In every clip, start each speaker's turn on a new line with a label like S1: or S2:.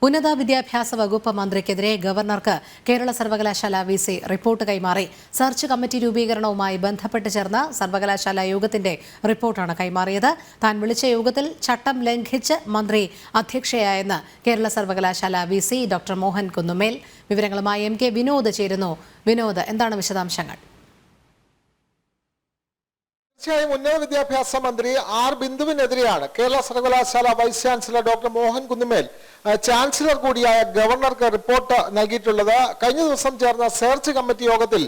S1: ഉന്നത വിദ്യാഭ്യാസ വകുപ്പ് മന്ത്രിക്കെതിരെ ഗവർണർക്ക് കേരള സർവകലാശാല വിസി റിപ്പോർട്ട് കൈമാറി. സെർച്ച് കമ്മിറ്റി രൂപീകരണവുമായി ബന്ധപ്പെട്ട് ചേർന്ന സർവകലാശാല യോഗത്തിന്റെ റിപ്പോർട്ടാണ് കൈമാറിയത്. താൻ വിളിച്ച യോഗത്തിൽ ചട്ടം ലംഘിച്ച് മന്ത്രി അധ്യക്ഷയായെന്ന് കേരള സർവകലാശാല വിസി ഡോക്ടർ മോഹൻ കുന്നുമേൽ. വിവരങ്ങളുമായി MK വിനോദ് ചേരുന്നു. വിനോദ്, എന്താണ് വിശദാംശങ്ങൾ?
S2: തീർച്ചയായും ഉന്നത വിദ്യാഭ്യാസ മന്ത്രി ആർ ബിന്ദുവിനെതിരെയാണ് കേരള സർവകലാശാല വൈസ് ചാൻസലർ ഡോക്ടർ മോഹൻ കുന്നുമേൽ ചാൻസലർ കൂടിയായ ഗവർണർക്ക് റിപ്പോർട്ട് നൽകിയിട്ടുള്ളത്. കഴിഞ്ഞ ദിവസം ചേർന്ന സെർച്ച് കമ്മിറ്റി യോഗത്തിൽ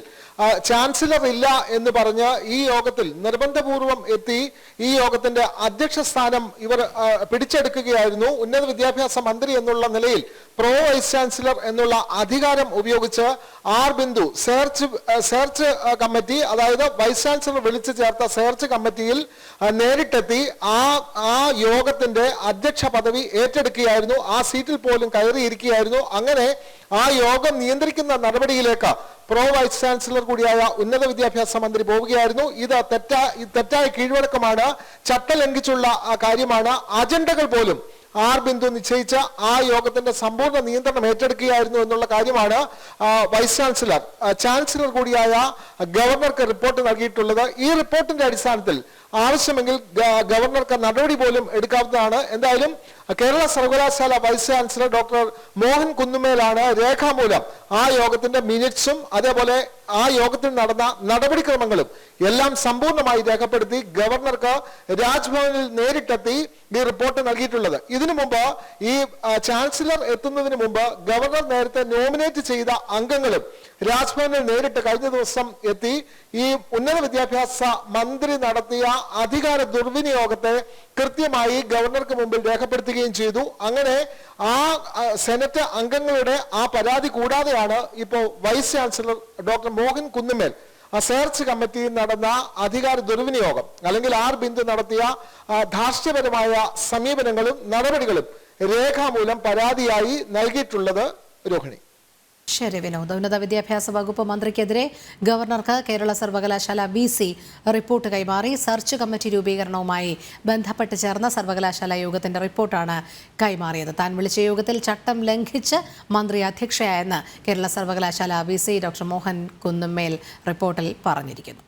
S2: ചാൻസലർ ഇല്ല എന്ന് പറഞ്ഞ് ഈ യോഗത്തിൽ നിർബന്ധപൂർവം എത്തി ഈ യോഗത്തിന്റെ അധ്യക്ഷ സ്ഥാനം ഇവർ പിടിച്ചെടുക്കുകയായിരുന്നു. ഉന്നത വിദ്യാഭ്യാസ മന്ത്രി എന്നുള്ള നിലയിൽ പ്രോ വൈസ് ചാൻസലർ എന്നുള്ള അധികാരം ഉപയോഗിച്ച് ആർ ബിന്ദു സെർച്ച് കമ്മിറ്റി, അതായത് വൈസ് ചാൻസലർ വിളിച്ചു ചേർത്ത സെർച്ച് കമ്മിറ്റിയിൽ നേരിട്ടെത്തി ആ യോഗത്തിന്റെ അധ്യക്ഷ പദവി ഏറ്റെടുക്കുകയായിരുന്നു. ആ സീറ്റിൽ പോലും കയറിയിരിക്കുകയായിരുന്നു. അങ്ങനെ ആ യോഗം നിയന്ത്രിക്കുന്ന നടപടിയിലേക്ക് പ്രോ വൈസ് ചാൻസലർ കൂടിയായ ഉന്നത വിദ്യാഭ്യാസ മന്ത്രി പോവുകയായിരുന്നു. ഇത് തെറ്റായ കീഴ്വഴക്കമാണ്, ചട്ടം ലംഘിച്ചുള്ള കാര്യമാണ്. അജണ്ടകൾ പോലും ആർ ബിന്ദു നിശ്ചയിച്ച ആ യോഗത്തിന്റെ സമ്പൂർണ്ണ നിയന്ത്രണം ഏറ്റെടുക്കുകയായിരുന്നു എന്നുള്ള കാര്യമാണ് വൈസ് ചാൻസലർ കൂടിയായ ഗവർണർക്ക് റിപ്പോർട്ട് നൽകിയിട്ടുള്ളത്. ഈ റിപ്പോർട്ടിന്റെ അടിസ്ഥാനത്തിൽ ആവശ്യമെങ്കിൽ ഗവർണർക്ക് നടപടി പോലും എടുക്കാവുന്നതാണ്. എന്തായാലും കേരള സർവകലാശാല വൈസ് ചാൻസലർ ഡോക്ടർ മോഹൻ കുന്നുമേലാണ് രേഖാമൂലം ആ യോഗത്തിന്റെ മിനിറ്റ്സും അതേപോലെ ആ യോഗത്തിൽ നടന്ന നടപടിക്രമങ്ങളും എല്ലാം സമ്പൂർണ്ണമായി രേഖപ്പെടുത്തി ഗവർണർക്ക് രാജ്ഭവനിൽ നേരിട്ടെത്തി ഈ റിപ്പോർട്ട് നൽകിയിട്ടുള്ളത്. ഇതിനു മുമ്പ് ഈ ചാൻസലർ എത്തുന്നതിന് മുമ്പ് ഗവർണർ നേരത്തെ നോമിനേറ്റ് ചെയ്ത അംഗങ്ങളും രാജ്ഭവനിൽ നേരിട്ട് കഴിഞ്ഞ ദിവസം എത്തി ഈ ഉന്നത വിദ്യാഭ്യാസ മന്ത്രി നടത്തിയ അധികാര ദുർവിനിയോഗത്തെ കൃത്യമായി ഗവർണർക്ക് മുമ്പിൽ രേഖപ്പെടുത്തുകയും ചെയ്തു. അങ്ങനെ ആ സെനറ്റ് അംഗങ്ങളുടെ ആ പരാതി കൂടാതെയാണ് ഇപ്പോൾ വൈസ് ചാൻസലർ ഡോക്ടർ മോഹൻ കുന്നുമേൽ സെർച്ച് കമ്മിറ്റിയിൽ നടന്ന അധികാര ദുർവിനിയോഗം അല്ലെങ്കിൽ ആർ ബിന്ദു നടത്തിയ ധാർഷ്ട്യപരമായ സമീപനങ്ങളും നടപടികളും രേഖാമൂലം പരാതിയായി നൽകിയിട്ടുള്ളത്. രോഹിണി.
S1: ശരി വിനോദ്, ഉന്നത വിദ്യാഭ്യാസ വകുപ്പ് മന്ത്രിക്കെതിരെ ഗവർണർക്ക് കേരള സർവകലാശാല വിസി റിപ്പോർട്ട് കൈമാറി. സെർച്ച് കമ്മിറ്റി രൂപീകരണവുമായി ബന്ധപ്പെട്ട് ചേർന്ന സർവകലാശാല യോഗത്തിന്റെ റിപ്പോർട്ടാണ് കൈമാറിയത്. താൻ വിളിച്ച യോഗത്തിൽ ചട്ടം ലംഘിച്ച് മന്ത്രി അധ്യക്ഷയായെന്ന് കേരള സർവകലാശാല വിസി ഡോക്ടർ മോഹൻ കുന്നുമേൽ റിപ്പോർട്ടിൽ പറഞ്ഞിരിക്കുന്നു.